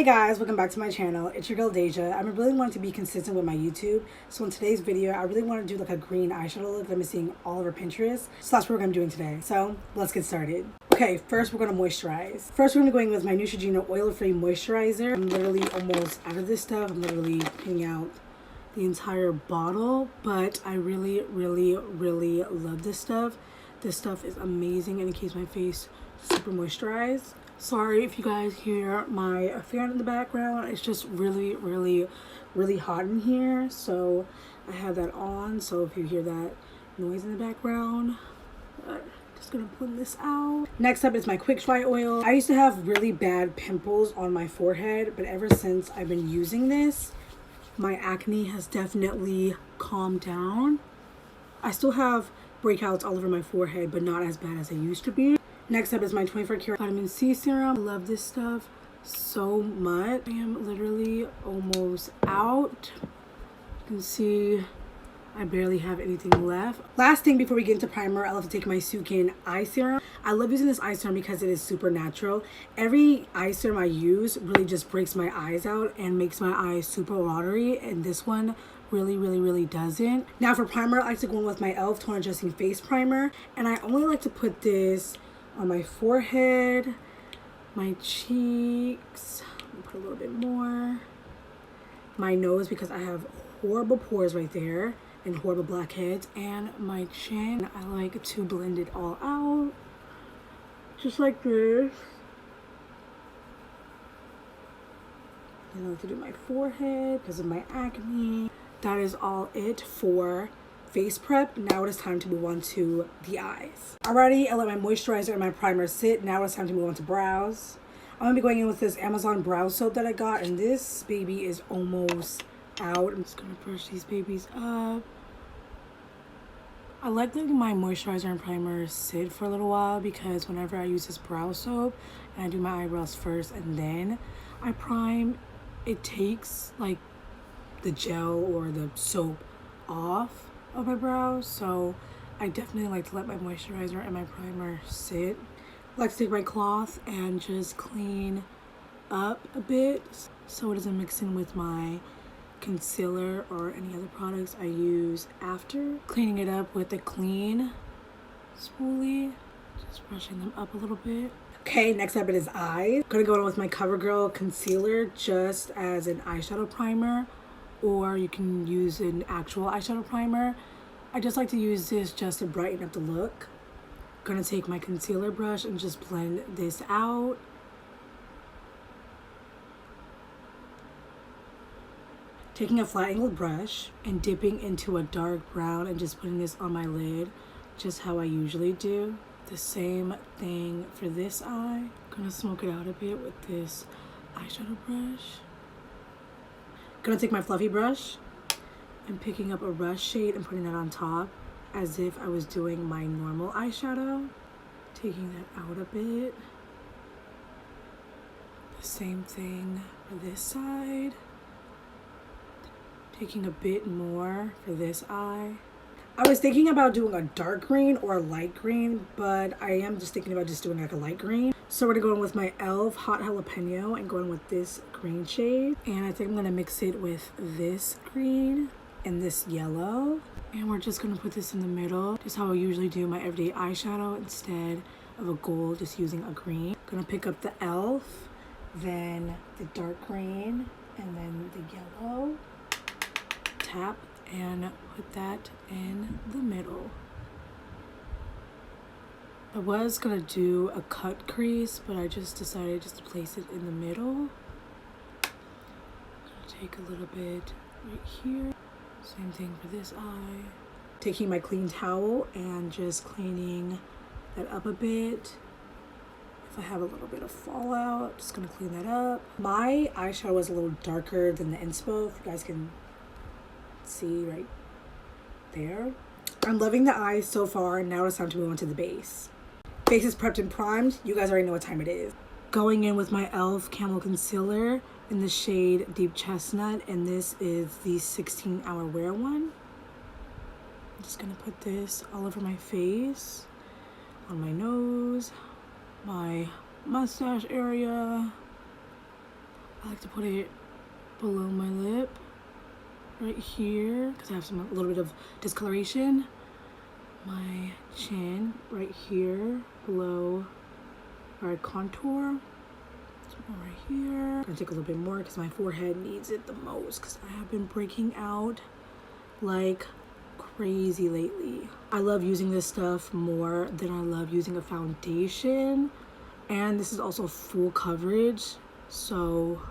Hey guys, welcome back to my channel. It's your girl Deja. I'm really wanting to be consistent with my YouTube. So in today's video, I really want to do like a green eyeshadow look that I'm seeing all over Pinterest. So that's what we're going to be doing today. So let's get started. Okay, first we're going to moisturize. First we're going to be going with my Neutrogena oil-free moisturizer. I'm literally almost out of this stuff. I'm literally cleaning out the entire bottle, but I really love this stuff. This stuff is amazing and it keeps my face super moisturized. Sorry if you guys hear my fan in the background. It's just really hot in here, so I have that on. So if you hear that noise in the background, just gonna pull this out. Next up is my quick dry oil. I used to have really bad pimples on my forehead, but ever since I've been using this, my acne has definitely calmed down. I still have breakouts all over my forehead, but not as bad as they used to be. Next up is my 24-karat vitamin C serum. I love this stuff so much. I am literally almost out. You can see I barely have anything left. Last thing before we get into primer, I love to take my Sukin eye serum. I love using this eye serum because it is super natural. Every eye serum I use really just breaks my eyes out and makes my eyes super watery, and this one really doesn't. Now for primer, I like to go in with my e.l.f. Tone Adjusting Face Primer, and I only like to put this on my forehead, my cheeks, put a little bit more, my nose because I have horrible pores right there and horrible blackheads, and my chin. I like to blend it all out just like this. Then I like to do my forehead because of my acne. That is all it for face prep. Now it is time to move on to the eyes. Alrighty, I let my moisturizer and my primer sit. Now it's time to move on to brows. I'm gonna be going in with this Amazon brow soap that I got, and this baby is almost out. I'm just gonna brush these babies up. I like letting my moisturizer and primer sit for a little while because whenever I use this brow soap and I do my eyebrows first and then I prime, it takes like the gel or the soap off of my brows, so I definitely like to let my moisturizer and my primer sit. I like to take my cloth and just clean up a bit so it doesn't mix in with my concealer or any other products I use after. Cleaning it up with a clean spoolie, just brushing them up a little bit. Okay, next up it is eyes. I'm gonna go in with my CoverGirl concealer just as an eyeshadow primer, or you can use an actual eyeshadow primer. I just like to use this just to brighten up the look. I'm gonna take my concealer brush and just blend this out. Taking a flat angled brush and dipping into a dark brown and just putting this on my lid, just how I usually do. The same thing for this eye. I'm gonna smoke it out a bit with this eyeshadow brush. Gonna take my fluffy brush and picking up a rush shade and putting that on top as if I was doing my normal eyeshadow. Taking that out a bit. The same thing for this side. Taking a bit more for this eye. I was thinking about doing a dark green or a light green, but I am just thinking about just doing like a light green. So we're gonna go in with my e.l.f. Hot Jalapeno and go in with this green shade. And I think I'm gonna mix it with this green and this yellow. And we're just gonna put this in the middle, just how I usually do my everyday eyeshadow instead of a gold, just using a green. Gonna pick up the e.l.f., then the dark green, and then the yellow. Tap and put that in the middle. I was gonna do a cut crease, but I just decided just to place it in the middle. Take a little bit right here. Same thing for this eye. Taking my clean towel and just cleaning that up a bit. If I have a little bit of fallout, just gonna clean that up. My eyeshadow was a little darker than the inspo, if you guys can see right there. I'm loving the eyes so far. Now it's time to move on to the base. Face is prepped and primed. You guys already know what time it is. Going in with my e.l.f. Camo Concealer in the shade Deep Chestnut, and this is the 16-hour wear one. I'm just gonna put this all over my face, on my nose, my mustache area, I like to put it below my lip, right here, because I have a little bit of discoloration. My chin, right here, below our contour. Right here. I'm gonna take a little bit more because my forehead needs it the most because I have been breaking out like crazy lately. I love using this stuff more than I love using a foundation, and this is also full coverage, so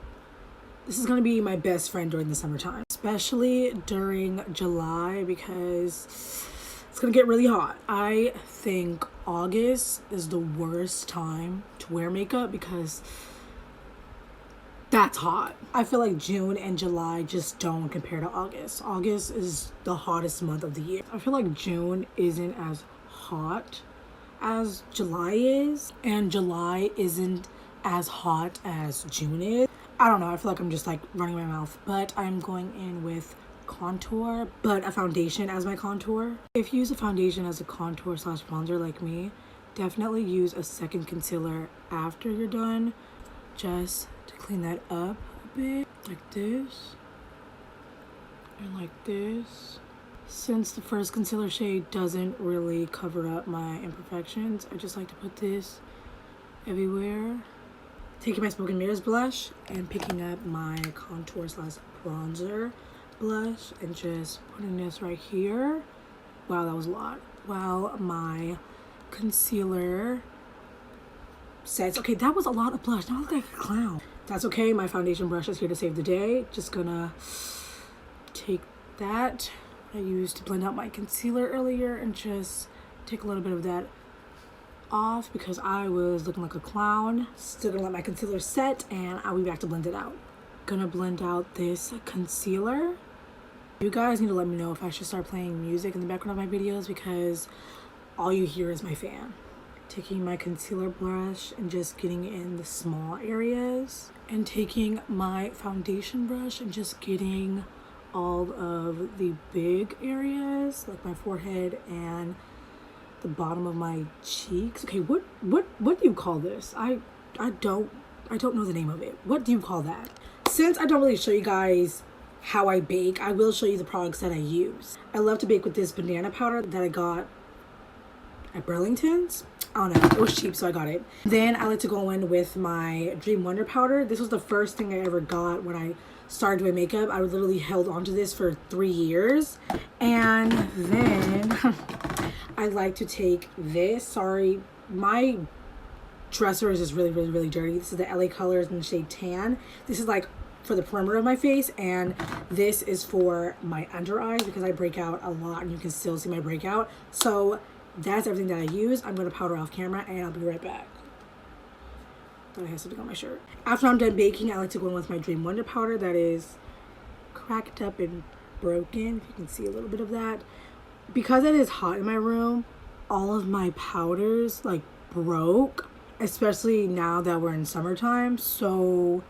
this is gonna be my best friend during the summertime, especially during July because it's gonna get really hot. I think August is the worst time to wear makeup because that's hot. I feel like June and July just don't compare to August. August is the hottest month of the year. I feel like June isn't as hot as July is, and July isn't as hot as June is. I don't know, I feel like I'm just like running my mouth, but I'm going in with contour, but a foundation as my contour. If you use a foundation as a contour slash bronzer like me, definitely use a second concealer after you're done, just to clean that up a bit, like this and like this. Since the first concealer shade doesn't really cover up my imperfections, I just like to put this everywhere. Taking my Smoke and Mirrors blush and picking up my contour slash bronzer blush and just putting this right here. Wow, that was a lot. While my concealer sets. Okay, that was a lot of blush. Now I look like a clown. That's okay, my foundation brush is here to save the day. Just gonna take that I used to blend out my concealer earlier and just take a little bit of that off because I was looking like a clown. Still gonna let my concealer set and I'll be back to blend it out. Gonna blend out this concealer. You guys need to let me know if I should start playing music in the background of my videos because all you hear is my fan. Taking my concealer brush and just getting in the small areas, and taking my foundation brush and just getting all of the big areas like my forehead and the bottom of my cheeks. Okay, what do you call this? I don't know the name of it. What do you call that? Since I don't really show you guys how I bake, I will show you the products that I use. I love to bake with this banana powder that I got at Burlington's. I don't know, it was cheap, so I got it. Then I like to go in with my Dream Wonder powder. This was the first thing I ever got when I started doing makeup. I literally held onto this for 3 years. And then I like to take this. Sorry, my dresser is just really dirty. This is the LA Colors in the shade Tan. This is like for the perimeter of my face, and this is for my under eyes because I break out a lot and you can still see my breakout. So that's everything that I use. I'm going to powder off camera and I'll be right back. Thought I had something on my shirt. After I'm done baking, I like to go in with my Dream Wonder powder that is cracked up and broken. If you can see a little bit of that. Because it is hot in my room, all of my powders like broke, especially now that we're in summertime. So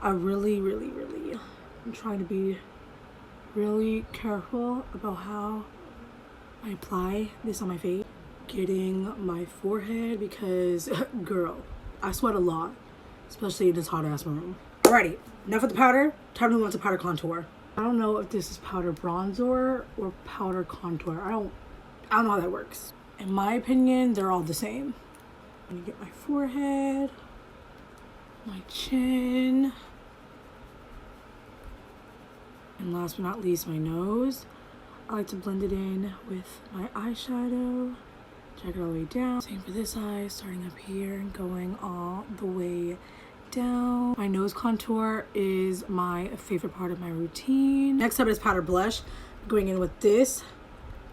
I really I'm trying to be really careful about how I apply this on my face. Getting my forehead because girl, I sweat a lot, especially in this hot ass room. Alrighty, enough of the powder. Time to move on to powder contour. I don't know if this is powder bronzer or powder contour. I don't know how that works. In my opinion, they're all the same. I'm gonna get my forehead, my chin, and last but not least, my nose. I like to blend it in with my eyeshadow. Check it all the way down. Same for this eye, starting up here and going all the way down. My nose contour is my favorite part of my routine. Next up is powder blush. Going in with this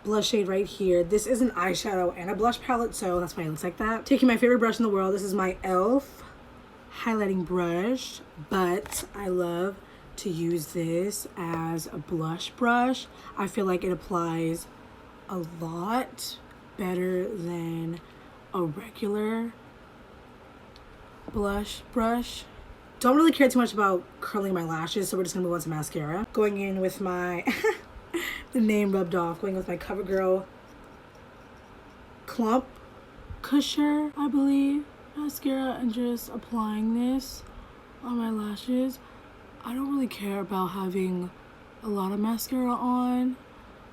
blush shade right here. This is an eyeshadow and a blush palette, so that's why it looks like that. Taking my favorite brush in the world. This is my e.l.f. highlighting brush, but I love to use this as a blush brush. I feel like it applies a lot better than a regular blush brush. Don't really care too much about curling my lashes, so we're just gonna move on to mascara. Going in with my the name rubbed off, going with my CoverGirl Clump Cushion, I believe, mascara, and just applying this on my lashes. I don't really care about having a lot of mascara on.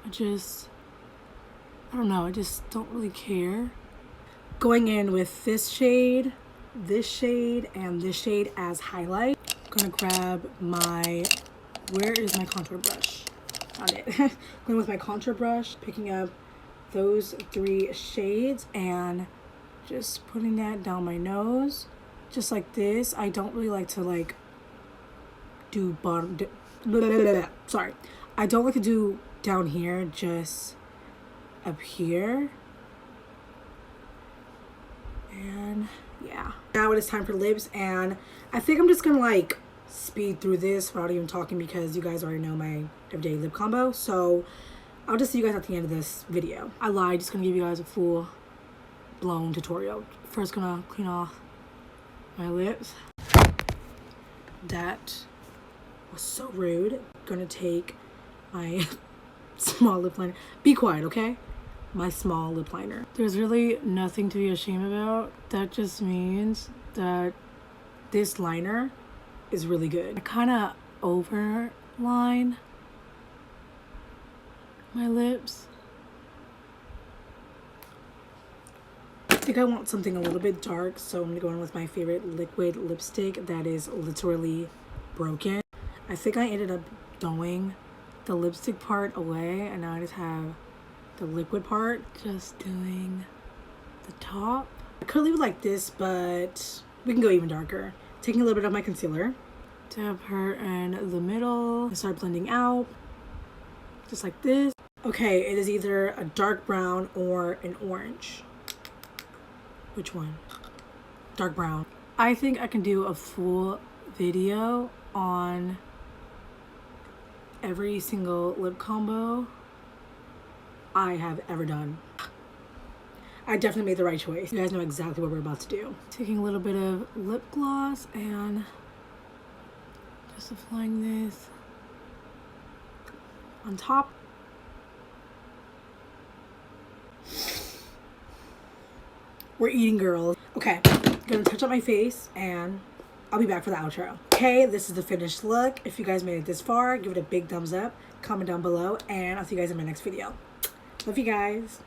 I don't know, I just don't really care. Going in with this shade, and this shade as highlight. I'm gonna grab my, where is my contour brush? Found it. Going with my contour brush, picking up those 3 shades and just putting that down my nose, just like this. I don't really like to like do bottom, sorry. I don't like to do down here, just up here. And yeah. Now it is time for lips, and I think I'm just gonna like speed through this without even talking because you guys already know my everyday lip combo. So I'll just see you guys at the end of this video. I lied, just gonna give you guys a full blown tutorial. First gonna clean off my lips. That was so rude. Gonna take my small lip liner. Be quiet, okay? My small lip liner. There's really nothing to be ashamed about. That just means that this liner is really good. I kind of overline my lips. I think I want something a little bit dark, so I'm gonna go in with my favorite liquid lipstick that is literally broken. I think I ended up throwing the lipstick part away, and now I just have the liquid part. Just doing the top. I could leave it like this, but we can go even darker. Taking a little bit of my concealer, dab her in the middle, and start blending out, just like this. Okay, it is either a dark brown or an orange. Which one? Dark brown. I think I can do a full video on every single lip combo I have ever done. I definitely made the right choice. You guys know exactly what we're about to do. Taking a little bit of lip gloss and just applying this on top. We're eating, girls. Okay, gonna touch up my face and I'll be back for the outro. Okay, this is the finished look. If you guys made it this far, give it a big thumbs up, comment down below, and I'll see you guys in my next video. Love you guys.